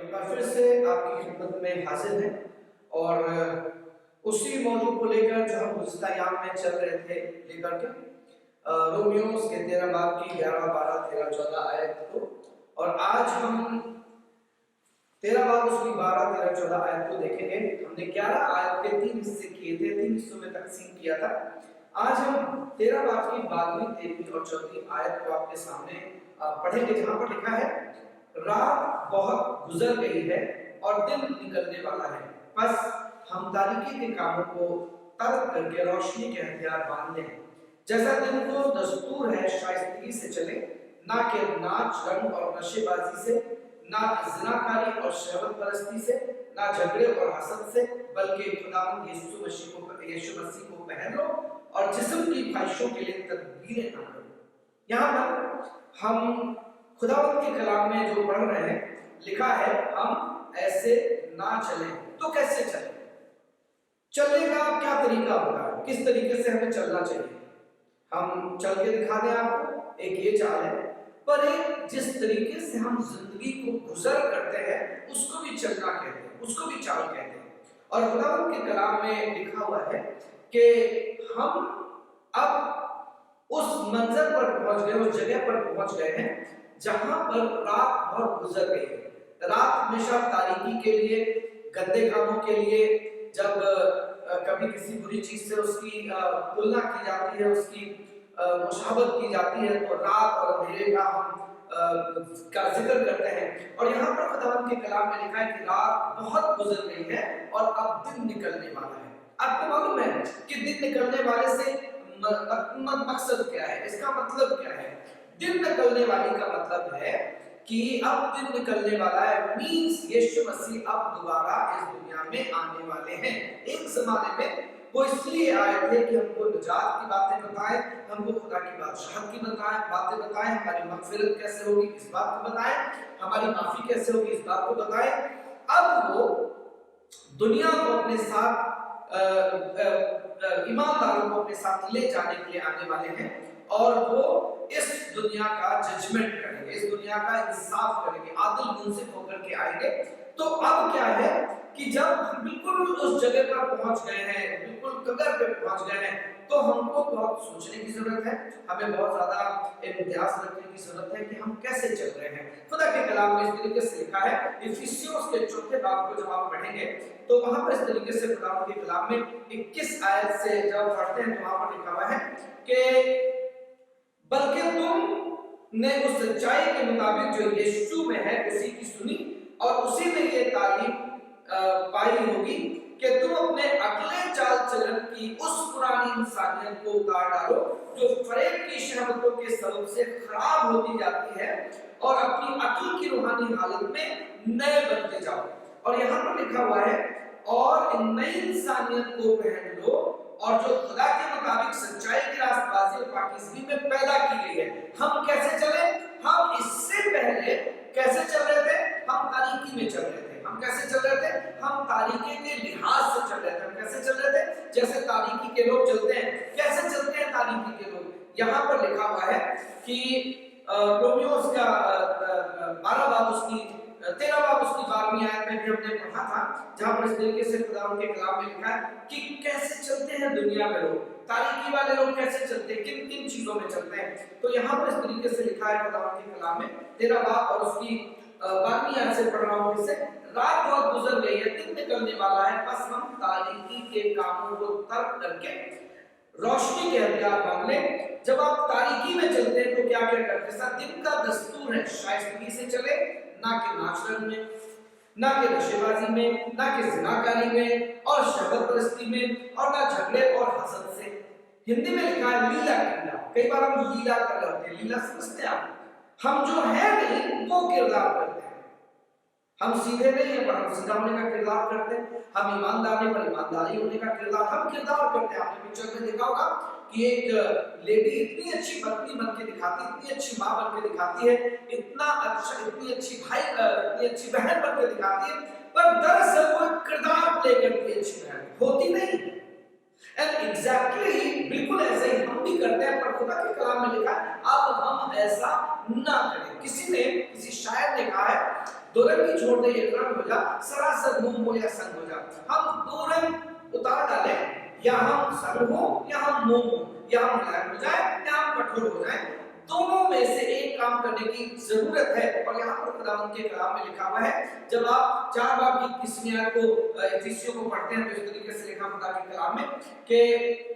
ایک بار پھر سے آپ کی خدمت میں حاضر ہیں اور اسی موضوع کو لے کر جو ہم گزشتہ ایام میں چل رہے تھے لے کر کے رومیوز کے 13 باب کی 11 12 13 14 آیت کو، اور آج ہم 13 باب اس کی 12 13 14 آیت کو دیکھیں گے۔ ہم نے 11 آیت کے 3 حصے کیے تھے، 3 حصوں میں تقسیم کیا تھا۔ آج ہم 13 باب کی 12ویں 13ویں اور 14ویں آیت کو آپ کے سامنے پڑھیں گے، جہاں پر لکھا ہے رات بہت گزر گئی ہے اور دن نکلنے والا ہے، پس ہم تاریکی کے کاموں کو ترک کر کے روشنی کے ہتھیار باندھ لیں۔ جیسا دن کو دستور ہے شائستگی سے چلے، نہ کہ ناچ رنگ اور نشے بازی سے، نہ زناکاری اور شہوت پرستی سے، نہ جھگڑے اور حسد سے، بلکہ خداوند یسوع مسیح کو پہن لو اور جسم کی خواہشوں کے لیے تدبیریں نہ کرو۔ یہاں پر ہم خداوند کے کلام میں جو پڑھ رہے ہیں، لکھا ہے ہم ایسے نہ چلیں۔ تو کیسے چلیں؟ چلنے کا کیا طریقہ ہوتا ہے؟ کس طریقے سے ہمیں چلنا چاہیے؟ ہم چل کے دکھا دیں آپ کو، ایک یہ چال ہے، پر ایک جس طریقے سے ہم زندگی کو گزر کرتے ہیں اس کو بھی چلنا کہتے ہیں، اس کو بھی چال کہتے ہیں۔ اور خداوند کے کلام میں لکھا ہوا ہے کہ ہم اب اس منظر پر پہنچ گئے، اس جگہ پر پہنچ گئے ہیں جہاں پر رات بہت گزر گئی ہے۔ رات ہمیشہ تاریکی کے لیے، گندے کاموں کے لیے، جب کبھی کسی بری چیز سے اس کی تلنا کی جاتی ہے، اس کی مشابہت کی جاتی ہے، تو رات اور اندھیرے کا ہم کا ذکر کرتے ہیں۔ اور یہاں پر خداوند کے کلام میں لکھا ہے کہ رات بہت گزر گئی ہے اور اب دن نکلنے والا ہے۔ آپ کو معلوم ہے کہ دن نکلنے والے سے مقصد کیا ہے؟ اس کا مطلب کیا ہے؟ دن نکلنے والی کا مطلب ہے کہ اب دن نکلنے والا ہے، مینز یسوع مسیح اب دوبارہ اس دنیا میں آنے والے ہیں۔ ایک زمانے میں وہ اس لیے آئے تھے کہ ہم کو نجات کی باتیں بتائیں، ہم کو خدا کی بادشاہت کی باتیں بتائیں، ہماری مغفرت کیسے ہوگی اس بات کو بتائیں، ہماری معافی کیسے ہوگی اس بات کو بتائیں۔ اب وہ دنیا کو اپنے ساتھ ایمانداروں کو اپنے ساتھ لے جانے کے لیے آنے والے ہیں، اور وہ اس دنیا کا ججمنٹ کریں گے، اس دنیا کا انصاف کریں گے، عادل منصف ہو کر کے آئیں گے۔ تو اب کیا ہے کہ جب ہم بالکل اس جگہ پر پہنچ گئے ہیں، بالکل قبر پہ پہنچ گئے ہیں، تو ہم کو بہت سوچنے کی ضرورت ہے، ہمیں بہت زیادہ امتیاز رکھنے کی ضرورت ہے کہ ہم کیسے چل رہے ہیں۔ خدا کے کلام میں اس طریقے سے لکھا ہے، افسیوس کے 4 باب کو جب آپ پڑھیں گے تو وہاں پر اس طریقے سے خدا کے کلام میں 21 آیت سے جب پڑھتے ہیں تو وہاں پر لکھا ہوا ہے کہ بلکہ تم نے اس سچائی کے مطابق جو یسوع میں ہے اسی کی سنی اور اسی میں یہ تعلیم پائی ہوگی کہ تم اپنے اگلے چال چلن کی اس پرانی انسانیت کو اتار ڈالو جو فریب کی شہوتوں کے سبب سے خراب ہوتی جاتی ہے، اور اپنی عقل کی روحانی حالت میں نئے بنتے جاؤ۔ اور یہاں پر لکھا ہوا ہے اور ان نئی انسانیت کو پہن لو اور جو خدا کے مطابق سچائی کی راست بازی اور پاکیزگی میں پیدا کی گئی ہے۔ ہم کیسے چلے؟ ہم اس سے پہلے کیسے چل رہے تھے؟ ہم تاریکی میں چل رہے تھے۔ ہم کیسے چل رہے تھے؟ ہم تاریکی کے لحاظ سے چل رہے تھے۔ ہم کیسے چل رہے تھے؟ جیسے تاریکی کے لوگ چلتے ہیں۔ کیسے چلتے ہیں تاریکی کے لوگ؟ یہاں پر لکھا ہوا ہے کہ رومیوز کا 12 باب اس کی 13 باب اس کی 12ویں آیت میں بھی ہم نے پڑھا تھا، جہاں پر اس طریقے سے خدا کے کلام میں لکھا ہے کہ کیسے چلتے ہیں دنیا میں لوگ، تاریکی والے لوگ کیسے چلتے ہیں، کن کن چیزوں میں چلتے ہیں۔ تو یہاں پر اس طریقے سے لکھا ہے خدا کے کلام میں 13 باب اور اس کی 12ویں آیت سے پڑھ رہا ہوں۔ اسے رات بہت گزر گئی ہے، دن نکلنے والا ہے، بس ہم تاریکی کے کاموں کو ترک کر کے روشنی کے ہتھیار باندھ لیں۔ جب آپ تاریکی میں چلتے ہیں تو کیا کیا کرتے ہیں؟ دن کا دستور ہے شائستگی سے چلے، نہ کہ ناچ رنگ میں، نہ کہ نشے بازی میں، نہ کہ زناکاری میں اور شہوت پرستی میں، اور نہ جھگڑے اور حسد سے۔ ہندی میں لکھا ہے لیلا کرنا۔ کئی بار ہم لیلا کر رہے ہوتے ہیں، لیلا سمجھتے ہیں آپ؟ ہم جو ہے نہیں وہ کردار کرتے ہیں۔ ہم سیدھے نہیں ہیں پر ہم سیدھا ہونے کا کردار کرتے ہیں، ہم ایماندار نہیں پر ایمانداری ہونے کا کردار ہم کردار کرتے ہیں۔ آپ نے پکچر میں دیکھا ہوگا کہ ایک لیڈی اتنی اچھی پتنی بن کے دکھاتی، اتنی اچھی ماں بن کے دکھاتی ہے، اتنی اچھی بھائی، اتنی اچھی بہن بن کے دکھاتی ہے، پر دراصل وہ کردار پلے کرتی ہے، اچھی بہن ہوتی نہیں۔ And exactly بالکل ایسے ہی ہم بھی کرتے ہیں، پر خدا کے کلام میں لکھا ہے اب ہم ایسا نہ کریں۔ کسی شاعر نے کہا ہے دو رنگی چھوڑ دے ایک رنگ ہو جا، سراسر موم ہو یا سنگ ہو جا، ہم دو رنگ اتار ڈالیں، یا ہم سنگ ہو یا ہم موم ہو، یا ہم ملائم ہو جائیں یا ہم کٹھور ہو جائیں، دونوں میں سے ایک کام کرنے کی ضرورت ہے۔ اور یہاں پر خداوند کے کلام میں لکھا ہوا ہے، جب آپ 4 باب کی 21ویں آیت کو افیسیوں کو پڑھتے ہیں تو اس طریقے سے لکھا خدا کے کلام میں کہ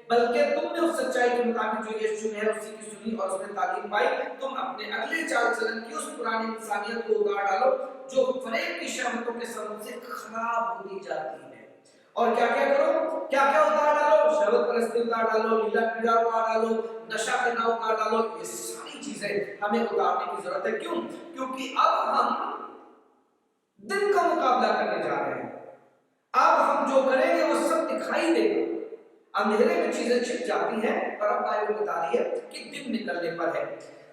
بلکہ تم نے اس سچائی کے مطابق جو یسوع میں ہے اسی کی سنی اور اس میں تعلیم پائی، تم اپنے اگلے چال چلن کی اس پرانی انسانیت کو اتار ڈالو جو فریب کی شہوتوں کے سبب سے خراب ہوتی جاتی ہے۔ اور کیا کیا کرو، کیا کیا اتار ڈالو، شہوت پرستی اتار ڈالو، لیلا پیڑا اتار ڈالو، نشہ کرنا اتار ڈالو، یہ ساری چیزیں ہمیں اتارنے کی ضرورت ہے۔ کیوں؟ کیونکہ اب ہم دن کا مقابلہ کرنے جا رہے ہیں، اب ہم جو کریں گے وہ سب دکھائی دے گا، اندھیرے میں چیزیں چھپ جاتی ہیں، اور اب بائبل بتا رہی ہے کہ دن نکلنے پر ہے۔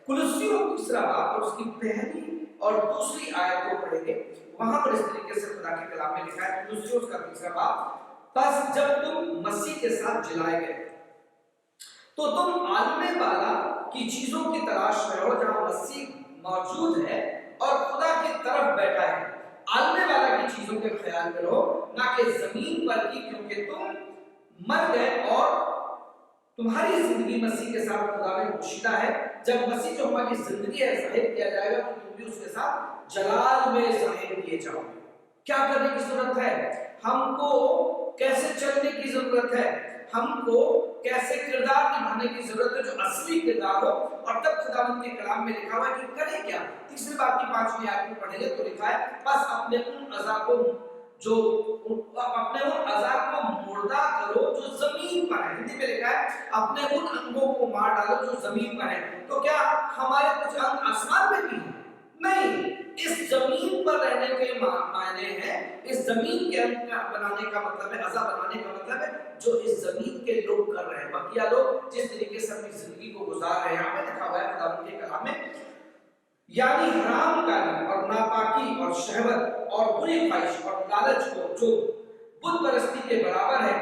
کلوسیوں 2 باب اور اس کی پہلی اور دوسری آیت کو پڑھیں گے، وہاں پر اس طریقے سے خدا کے کلام میں لکھا ہے، کلوسیوں کا 2 باب، پس جب تم مسیح کے ساتھ جلائے گئے تو تم عالم بالا کی چیزوں کی تلاش میں ہو جہاں مسیح موجود ہے اور خدا کی طرف بیٹھا ہے۔ عالم بالا کی چیزوں کے خیال میں رہو، نہ کہ زمین پر کی، کیونکہ تم مر گئے اور تمہاری زندگی مسیح کے ساتھ خدا میں پوشیدہ ہے۔ جب مسیح جو ہماری زندگی ہے ظاہر کیا جائے گا تو تم بھی اس کے ساتھ جلال میں ظاہر کیے جاؤ گے۔ کیا کرنے کی ضرورت ہے؟ ہم کو کیسے چلنے کی ضرورت ہے، ہم کو کیسے کردار نبھانے کی ضرورت ہے جو اصلی کردار ہو، اور تب خداوند کے کلام میں لکھا ہوا ہے کہ کرے کیا۔ 3 باب کی 5ویں آیت میں پڑھیں گے تو لکھا ہے، بس اپنے ان اعضاء کو مردہ کرو جو زمین پر ہے، ہندی میں لکھا ہے اپنے ان انگوں کو مار ڈالو جو زمین پر ہے۔ تو کیا ہمارے کچھ انگ آسمان میں بھی ہیں؟ نہیں، اس زمین پر رہنے کے معنی ہے، اس زمین کے انگ بنانے کا مطلب ہے، اعضاء بنانے کا مطلب ہے جو اس زمین کے لوگ کر رہے ہیں، بقیہ لوگ جس طریقے سے اپنی زندگی کو گزار رہے ہیں۔ یہاں پہ لکھا ہوا ہے خداوند کے کلام میں، یعنی حرام کاری اور ناپاکی اور شہوت اور بری خواہش اور لالچ کو جو بت پرستی کے برابر ہے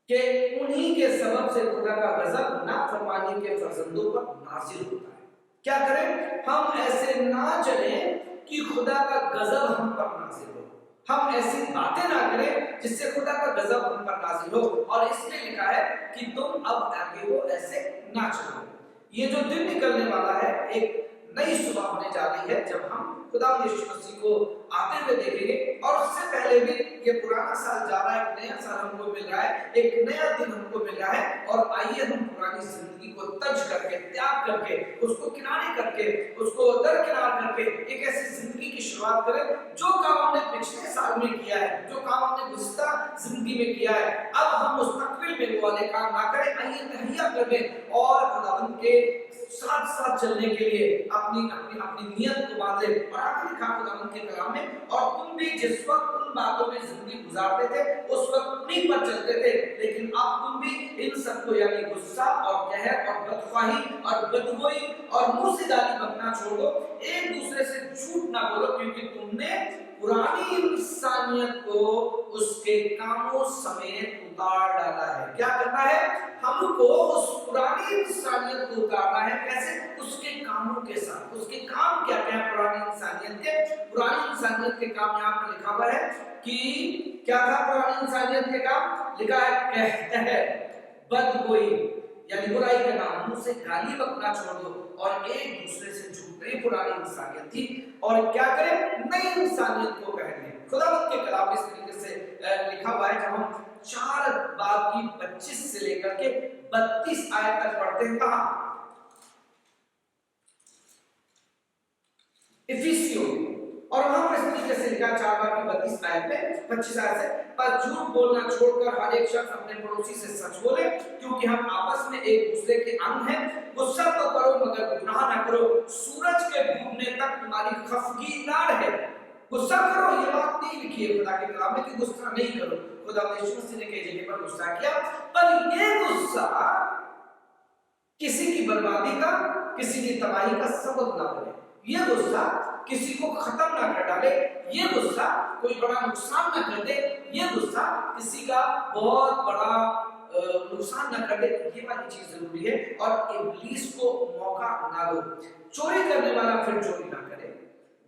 کہ انہی کے سبب سے خدا کا غضب نافرمانی کے فرزندوں پر نازل ہوتا ہے۔ کیا کریں؟ ہم ایسے نہ چلیں کہ خدا کا غضب ہم پر نازل ہو، ہم ایسی باتیں نہ کریں جس سے خدا کا غضب ہم پر نازل ہو، اور اس میں لکھا ہے کہ تم اب آگے کو ایسے نہ چلو۔ یہ جو دن نکلنے والا ہے ایک نئی صبح ہونے جا رہی ہے جب ہم خدا یسوع مسیح کو آتے ہوئے دیکھیں گے، اور اس سے پہلے بھی یہ پرانا سال جا رہا ہے، ایک نیا سال ہم کو مل رہا ہے، ایک نیا دن ہم کو مل رہا ہے، اور آئیے ہم پرانی زندگی کو تج کر کے، تیاگ کر کے، اس کو کنارے کر کے، اس کو درکنار کر کے ایک ایسی زندگی کی شروعات کریں جو کام ہم نے پچھلے سال میں کیا ہے، جو کام ہم نے گزشتہ زندگی میں کیا ہے، اب ہم مستقبل میں وہ والے کام نہ کریں، آئیے تہیہ کر لیں اور خداوند کے ساتھ ساتھ چلنے کے لیے اپنی نیت کو باندھے۔ اور آگے لکھا خداوند کے کلام میں، اور تم بھی جس وقت ان باتوں میں زندگی گزارتے تھے اس وقت انہیں پر چلتے تھے، لیکن اب تم بھی ان سب کو یعنی غصہ اور قہر اور بدخواہی اور بدگوئی اور منہ سے گالی بکنا چھوڑ دو، ایک دوسرے سے جھوٹ نہ بولو، کیونکہ تم نے پرانی انسانیت کو اس کے کاموں سمیت اتار ڈالا ہے۔ کیا کرنا ہے؟ ہم کو اس پرانی انسانیت کو اتارنا ہے۔ کیسے؟ اس کے کاموں کے ساتھ۔ اس کے کام کیا کیا ہے پرانی انسانیت کے؟ پرانی انسانیت کے کام یہاں پر لکھا ہوا ہے کہ کیا تھا پرانی انسانیت کے کام؟ لکھا ہے قہر، بدگوئی یعنی برائی کا نام، منہ سے گالی بکنا چھوڑ دو اور ایک دوسرے سے جھوٹ۔ یہ پرانی انسانیت تھی، اور کیا کریں؟ نئی انسانیت کو پہن لیں۔ خداوند کے کلام اس طریقے سے لکھا ہوا ہے، جب ہم 4 باب کی 25 سے لے کر کے 32 آیت تک پڑھتے ہیں، کہاں؟ افیسیوں، اور وہاں پر اس طریقے سے لکھا 4 باب کی 32 آیت میں 25 آیت سے، پر جھوٹ بولنا چھوڑ کر ہر ایک شخص اپنے پڑوسی سے سچ بولے، کیونکہ ہم آپس میں ایک دوسرے کے انگ ہیں۔ غصہ تو کرو مگر گناہ نہ کرو، سورج کے ڈوبنے تک تمہاری خفگی نہ رہے۔ غصہ کرو، یہ بات نہیں لکھی ہے خدا کے کلام میں کہ غصہ نہیں کرو۔ خدا یسوع مسیح نے کئی جگہ پر غصہ کیا، پر یہ غصہ کسی کی بربادی کا، کسی کی تباہی کا سبب نہ بنے، یہ غصہ کسی کو ختم نہ کر ڈالے، یہ غصہ کوئی بڑا نقصان نہ کر دے، یہ غصہ کسی کا بہت بڑا نقصان نہ کر دے، یہ والی چیز ضروری ہے۔ اور ابلیس کو موقع نہ دو۔ چوری کرنے والا پھر چوری نہ کرے،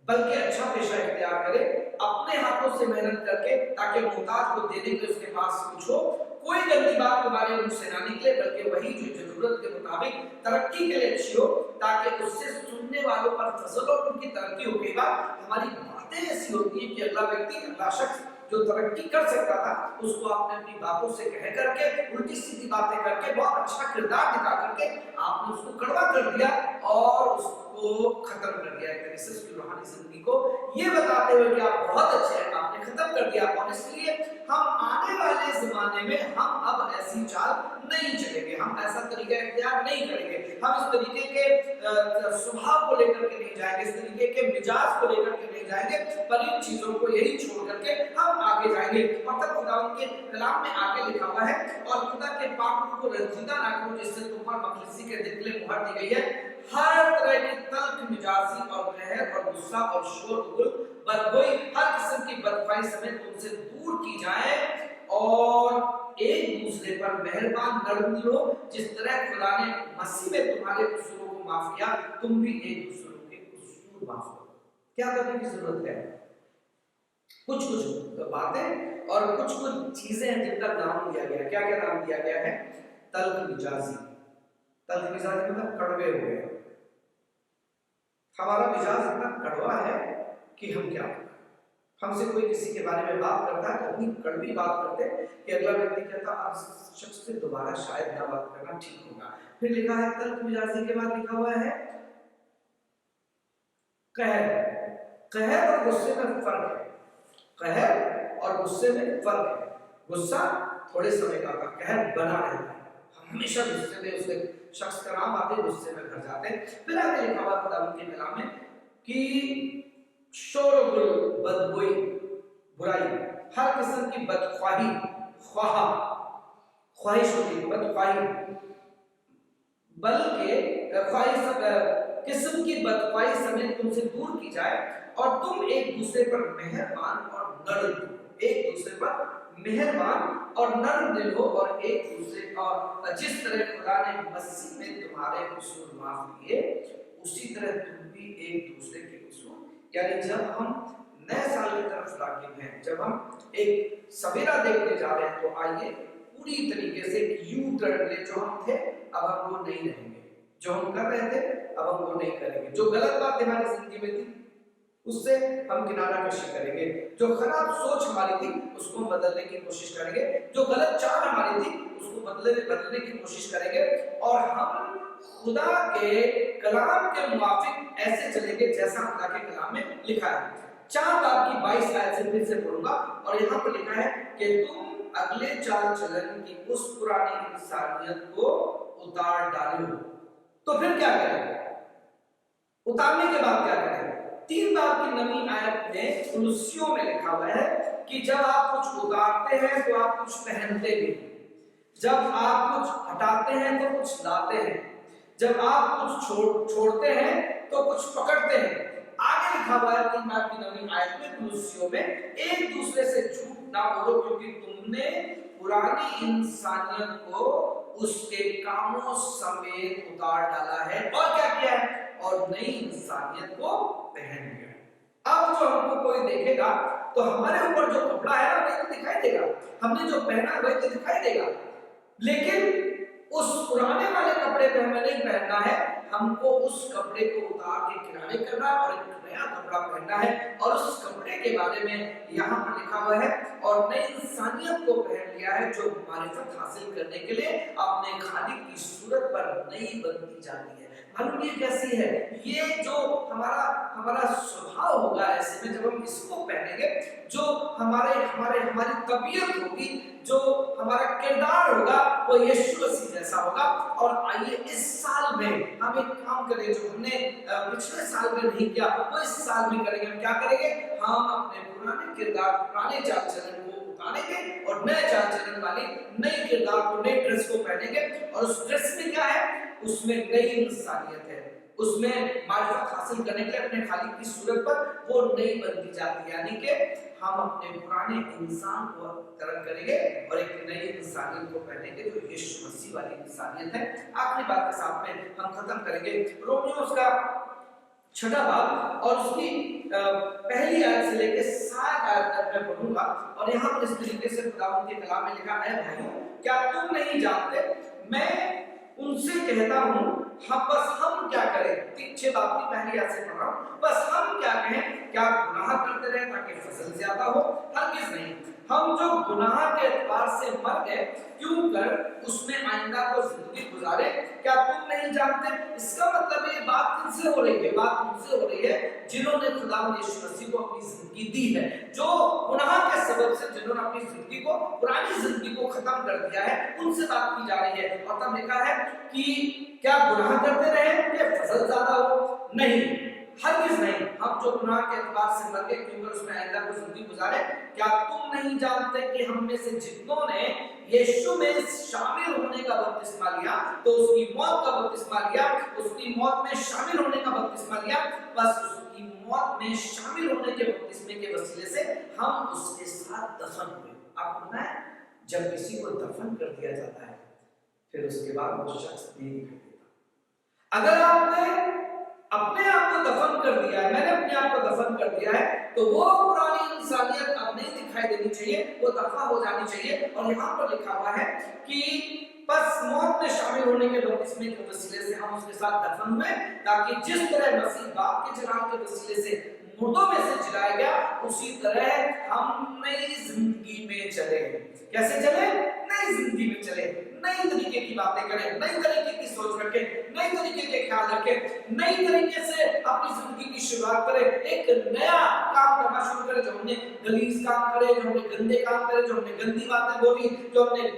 बल्कि अच्छा पेशा इख्तियार करे, अपने हाथों से मेहनत करके, ताकि मोहताज को देने के उसके पास कुछ हो। कोई गंदी बात तुम्हारे मुंह से ना निकले, बल्कि वही जो जरूरत के मुताबिक तरक्की के लिए अच्छी हो, ताकि उससे सुनने वालों पर फजल और उनकी तरक्की हो। कई बार हमारी बातें ऐसी होती है कि अगला व्यक्ति, अगला शख्स जो तरक्की कर सकता था, उसको आपने अपनी बातों से कह करके, उल्टी सीधी बातें करके, बहुत अच्छा किरदार दिखा करके आपने उसको कड़वा कर दिया और उसको खत्म कर दिया। एक तरह से उसकी रूहानी जिंदगी को ये बताते हुए कि आप बहुत अच्छे हैं, आपने खत्म कर दिया। और इसलिए हम आने वाले जमाने में हम अब ऐसी चाल नहीं चलेंगे, हम ऐसा तरीका इख्तियार नहीं करेंगे, हम इस तरीके के स्वभाव को लेकर के नहीं जाएंगे, इस तरीके के मिजाज को लेकर के नहीं जाएंगे, पर इन चीजों को यही छोड़ करके हम आगे जाएंगे। और तब खुदावंद के कलाम में आगे लिखा हुआ है, और खुदा के पाक रूह को रंजीदा ना करो जिससे तुम पर मखलिसी के दिल में मुहर दी गई है। हर तरह की तल्ख मिजाजी और कहर और गुस्सा और शोरगुल, बदगोई, हर किस्म की बदख्वाही समेत तुमसे दूर की जाए, और एक दूसरे पर मेहरबान नरम दिल हो, जिस तरह खुदा ने मसीह में तुम्हारे कसूरों को माफ किया, तुम भी एक दूसरे के कसूर माफ करो। क्या करने की जरूरत है? कुछ कुछ बातें और कुछ कुछ चीजें हैं जिनका नाम दिया गया है। क्या क्या नाम दिया गया है? तल्ख मिजाजी। तल्ख मिजाजी मतलब कड़वे हो गए। हमारा मिजाज इतना कड़वा है कि हम क्या करें, हमसे कोई किसी के बारे में बात करता है तो इतनी कड़वी बात करते हैं कि अगला व्यक्ति कहता अब शख्स से दोबारा शायद ना बात करना ठीक होगा। फिर लिखा है तल्ख मिजाजी के बाद लिखा हुआ है कहर। कहर और गुस्से में फर्क है। कहर और गुस्से में फर्क है। गुस्सा थोड़े समय का था, कहर बना रहता है, हम हमेशा गुस्से में, उसके शख्स का नाम आते गुस्से में भर जाते हैं। फिर आगे लिखा हुआ खुदावंद के कलाम में कि शोरगुल, बदगोई, बुराई, हर किस्म की बदख्वाही, ख्वाहिश होती है बदख्वाही, बल्कि ख्वाहिश किस्म की बदख्वाही समेत तुमसे दूर की जाए, और तुम एक दूसरे पर मेहरबान और नर्म हो, एक दूसरे पर मेहरबान और नर्म दिल हो, और एक दूसरे और जिस तरह खुदा ने मसीह में तुम्हारे कसूर माफ किए, उसी तरह तुम भी एक दूसरे के कसूर। यानी जब हम नए साल की तरफ राग़िब हैं, जब हम एक सवेरा देखने जा रहे हैं, तो आइए पूरी तरीके से यू टर्न ले। जो हम थे अब हम वो नहीं रहेंगे, जो हम कर रहे थे अब हम वो नहीं करेंगे, जो गलत बात हमारी जिंदगी में थी उससे हम किनारा कशी करेंगे, जो खराब सोच हमारी थी उसको बदलने की कोशिश करेंगे, जो गलत चाल हमारी थी उसको बदलने की कोशिश करेंगे, और हम खुदा के कलाम के मुताबिक ऐसे चलेंगे जैसा खुदा के कलाम में लिखा है। 4 बाब की 22 आयत से फिर से पढ़ूंगा, और यहाँ पर लिखा है कि तुम अगले चाल चलन की उस पुरानी इंसानियत को उतार डालो। तो फिर क्या करें? उतारने के बाद क्या करें? 3 बाब की नवी आयत में कुलुस्सियों में लिखा हुआ है कि जब आप कुछ उतारते हैं तो आप कुछ पहनते भी हैं, जब आप कुछ हटाते हैं तो कुछ लाते हैं, जब आप कुछ छोड़ते हैं तो कुछ पकड़ते हैं। आगे लिखा हुआ है 3 बाब की नवी आयत में कुलुस्सियों में, एक दूसरे से झूठ ना बोलो, क्योंकि तुमने पुरानी इंसानियत को उसके कामों समेत उतार डाला है, और क्या किया है? और नई इंसानियत को पहन लिया। अब जो हमको कोई देखेगा तो हमारे ऊपर जो कपड़ा है वही तो दिखाई देगा, हमने जो पहना है वही तो दिखाई देगा, लेकिन उस पुराने वाले कपड़े पे हमें नहीं पहनना है, हमको उस कपड़े को उतार के किनारे करना और एक नया कपड़ा पहनना है। और उस कपड़े के बारे में यहाँ पर लिखा हुआ है, और नई इंसानियत को पहन लिया है, जो मारिफत हासिल करने के लिए अपने खालिक की सूरत पर नई बनती जाती है। मालूम ये कैसी है? ये जो हमारा स्वभाव होगा, ऐसे में जब हम इसको पहनेंगे, जो हमारी तबीयत होगी, जो हमारा किरदार होगा, वो यीशु मसीह जैसा होगा। और आइए इस साल में हम एक काम करें जो हमने पिछले साल में नहीं किया, वो इस साल में करेंगे। हम क्या करेंगे? हम अपने पुराने किरदार, पुराने चाल चलन को उतारेंगे और नए चाल चलन वाली नई किरदार को, नई ड्रेस को पहनेंगे। और उस ड्रेस में क्या है? उसमें नई इंसानियत है, उसमें मारिफत हासिल करने के लिए अपने खालिक की सूरत पर वो नई बनती जाती है। यानी कि हम अपने पुराने इंसान को तरक करेंगे और एक नई इंसानियत को पहनेंगे, जो यीशु मसीह वाली इंसानियत है। आखिरी बात के साथ में हम खत्म करेंगे। रोमियोस का छठा बाब और उसकी पहली आयत से लेकर 7 आयत तक मैं पढ़ूंगा। और यहाँ पर इस तरीके से खुदावंद के कलाम में लिखा है, भाइयों क्या तुम नहीं जानते, मैं उनसे कहता हूँ बस हम क्या करें। 6 बाब की पहली आयत से पढ़ रहा हूँ, बस हम क्या कहें, क्या गुनाह करते रहे ताकि फसल ज्यादा हो? हरगिज नहीं, हम जो गुनाह के एतबार से मर गए क्यों कर उसमें आइंदा को जिंदगी गुजारे। क्या तुम नहीं जानते? इसका मतलब ये बात किनसे हो रही है? बात उनसे हो रही है जिन्होंने खुदावंद यीशु मसीह को अपनी जिंदगी दी है, जो गुनाह के सबब से जिन्होंने अपनी जिंदगी को, पुरानी जिंदगी को खत्म कर दिया है, उनसे बात की जा रही है। और तब लिखा है कि क्या गुनाह करते रहे कि फसल ज्यादा हो? नहीं, हरगिज नहीं, हम जो गुनाह के एतबार से मर गए क्योंकि उसमें आइंदा को जिंदगी गुजारे। क्या तुम नहीं जानते कि हम में से जितनों ने यीशु में शामिल होने का बपतिस्मा लिया, तो उसकी मौत का बपतिस्मा लिया, उसकी मौत में शामिल होने का बपतिस्मा लिया, बस उसकी मौत में शामिल होने के बपतिस्मे के वसीले से हम उसके साथ दफन हुए। आपको पता है जब किसी को दफन कर दिया जाता है फिर उसके बाद वो शख्स नहीं दिखाई देता। अगर आपने अपने आप को दफन कर दिया है, मैंने अपने आप को दफन कर दिया है, तो वो पुरानी इंसानियत अब नहीं दिखाई देनी चाहिए, वो दफा हो जानी चाहिए। और यहाँ पर लिखा हुआ है कि बस मौत में शामिल होने के बपतिस्मे के वसीले से हम उसके साथ दफन हुए, ताकि जिस तरह मसीह बाप के जलाल के वसीले से मुर्दों में से जिलाया गया, उसी तरह हम नई जिंदगी में चले। कैसे चले? नई जिंदगी में चले, नई तरीके की बातें करें, नई तरीके की सोच रखें, नई तरीके के ख्याल रखें, नई तरीके से अपनी जिंदगी की शुरुआत करें, एक नया काम करना शुरू करें। जो हमने गलीज काम करे, जो हमने गंदे काम करे, जो हमने गंदी बातें बोली, जो हमने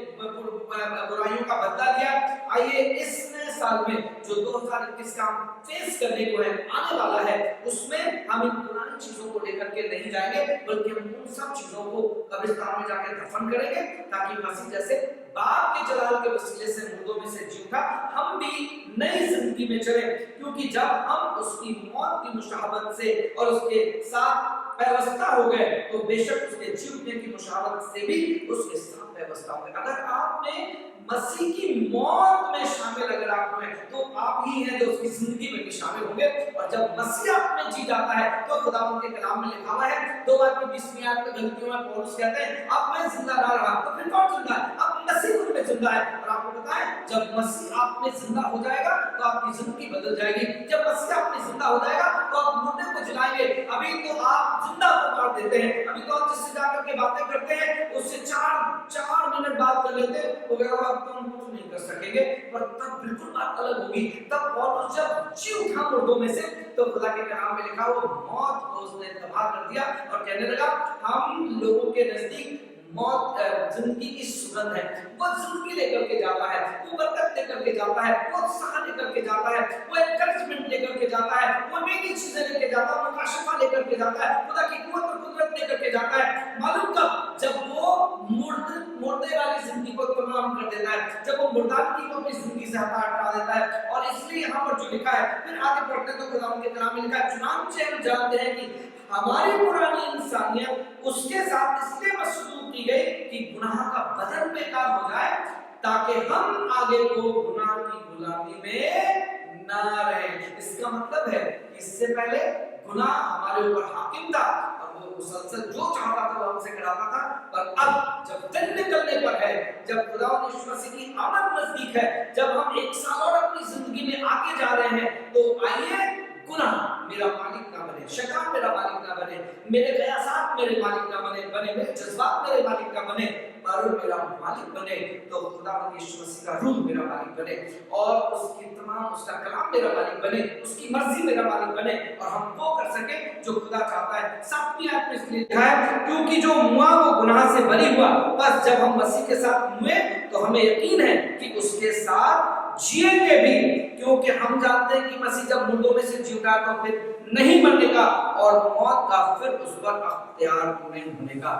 बुराइयों का बदला लिया, आइए इस नए साल में जो 2021 का फेस करने को है, आने वाला है, उसमें हम इन पुरानी चीजों को लेकर के नहीं जाएंगे, बल्कि हम उन सब चीजों को कब्रिस्तान में जाकर दफन करेंगे, ताकि मसीह जैसे बाप के जलाल के वसीले से मुर्दों में से जी उठा, हम भी नई जिंदगी में चले। क्योंकि जब हम उसकी मौत की मुशाहबत से और उसके साथ व्यवस्था हो गए, तो बेशक उसके जी उठने की मुशाहबत से भी उसके साथ व्यवस्था हो गए। अगर आपने मसीह की मौत में शामिल अगर आप हुए, तो आप ही हैं जो उसकी जिंदगी में भी शामिल होंगे। और जब मसीह आप में जी जाता है, तो खुदावंद के कलाम में लिखा हुआ है 2 बार की 20वीं आयत में गलतियों में पौलुस कहते हैं अब मैं जिंदा ना रहा, तो फिर कौन जिंदा है? अब मसीह मुझ में जिंदा है। और आपको पता है जब मसीह आप में जिंदा हो जाएगा तो आपकी जिंदगी बदल जाएगी। जब मसीह आप में जिंदा हो जाएगा तो आप मुर्दे को जिलाएंगे। अभी तो आप जिंदा को मार देते हैं, अभी तो आप जिससे जाकर के बातें करते हैं उससे 4 मिनट बात कर लेते हैं, वो कहता तो हम कुछ नहीं कर सकेंगे, पर तब बिल्कुल बात अलग होगी। तब पौलुस जब जी उठा मुर्दों में से, तो खुदा के कलाम में लिखा वो मौत को उसने तबाह कर दिया और कहने लगा हम लोगों के नजदीक मौत जिंदगी की सुगंध है। वो जिंदगी लेकर के जाता है, वो बरकत लेकर के जाता है, वो उत्साह लेकर के जाता है, वो एनकरेजमेंट लेकर के जाता है, वो नई चीजें लेकर जाता है, वो मुकाशफा लेकर के जाता है, खुदा की कुव्वत और कुदरत लेकर के जाता है। मालूम कब? जब वो मुर्दे वाली जिंदगी को तमाम कर देता है, जब वो मुर्दानगी को अपनी जिंदगी से हटा देता है। और इसलिए यहाँ पर जो लिखा है, फिर आगे पढ़ते तो खुदा के कलाम में लिखा है चुनांचे हम जानते हैं कि हमारी पुरानी इंसानियत उसके साथ इसलिए मसलूब की गई कि गुनाह का बदन बेकार हो जाए, ताकि हम आगे को गुनाह की गुलामी में ना रहें। इसका मतलब है इससे पहले गुनाह हमारे ऊपर हाकिम था और वो मुसलसल जो चाहता था वो हमसे कराता था, पर अब जब दिन निकलने पर है, जब खुदा यीशु मसीह की आमद नजदीक है, जब हम 1 साल और अपनी जिंदगी में आगे जा रहे हैं, तो आइए गुनाह मेरा मालिक ना बने, शैतान मेरा मालिक ना बने, मेरे क़यासात मेरे मालिक ना बने, मेरे जज्बात मेरे मालिक ना बने, पर मेरा मालिक बने तो खुदावंद यीशु मसीह का रूह मेरा मालिक बने और उसकी तमाम उसका कलाम मेरा मालिक बने, उसकी मर्जी मेरा मालिक बने और हम वो कर सके जो खुदा चाहता है। 7वीं आयत में इसलिए लिखा है क्योंकि जो मुआ वो गुनाह से बरी हुआ, बस जब हम मसीह के साथ हुए तो हमें यकीन है कि उसके साथ जिएंगे भी, क्योंकि हम जानते हैं कि मसीह जब मुर्दों में से जी उठा तो फिर नहीं मरने का और मौत का फिर उस पर अख्तियार नहीं होने का।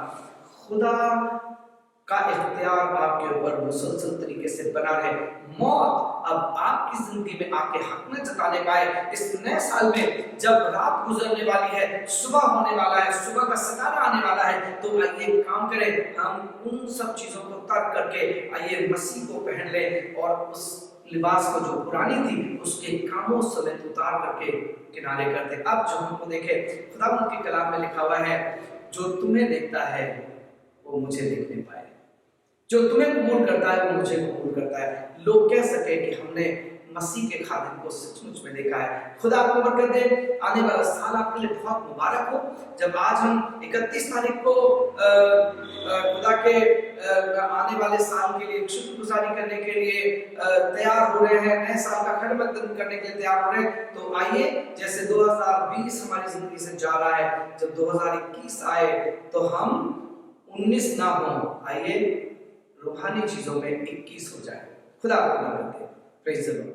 खुदा का इख्तियार आपके ऊपर मुसलसल तरीके से बना रहे। मौत अब आपकी जिंदगी में आके हक न जताने पाए। इस नए साल में जब रात गुजरने वाली है, सुबह होने वाला है, सुबह का सितारा आने वाला है, तो आइए काम करें, हम उन सब चीजों को तर्क करके आइए मसीह को पहन लें और उस लिबास को जो पुरानी थी उसके कामों समेत उतार करके किनारे कर दे। अब जो हमको देखे खुदा के कलाम में लिखा हुआ है, जो तुम्हें देखता है वो मुझे देखने पाए, जो तुम्हें कबूल करता है वो मुझे कबूल करता है। लोग कह सके कि हमने मसीह के खादिम को सचमुच में देखा है। खुदा आपको बरकत दे। आने वाला साल आपके लिए बहुत मुबारक हो। जब आज हम 31 तारीख को खुदा के आने वाले साल के लिए शुक्रगुजारी करने के लिए तैयार हो रहे हैं, नए साल का खैरमकदम करने के लिए तैयार हो रहे हैं, तो आइए जैसे 2020 हमारी जिंदगी से जा रहा है, जब 2021 आए तो हम 19 ना हो, आइए रूहानी चीजों में 21 हो जाए। खुदा आपको बरकत दे। Praise the Lord.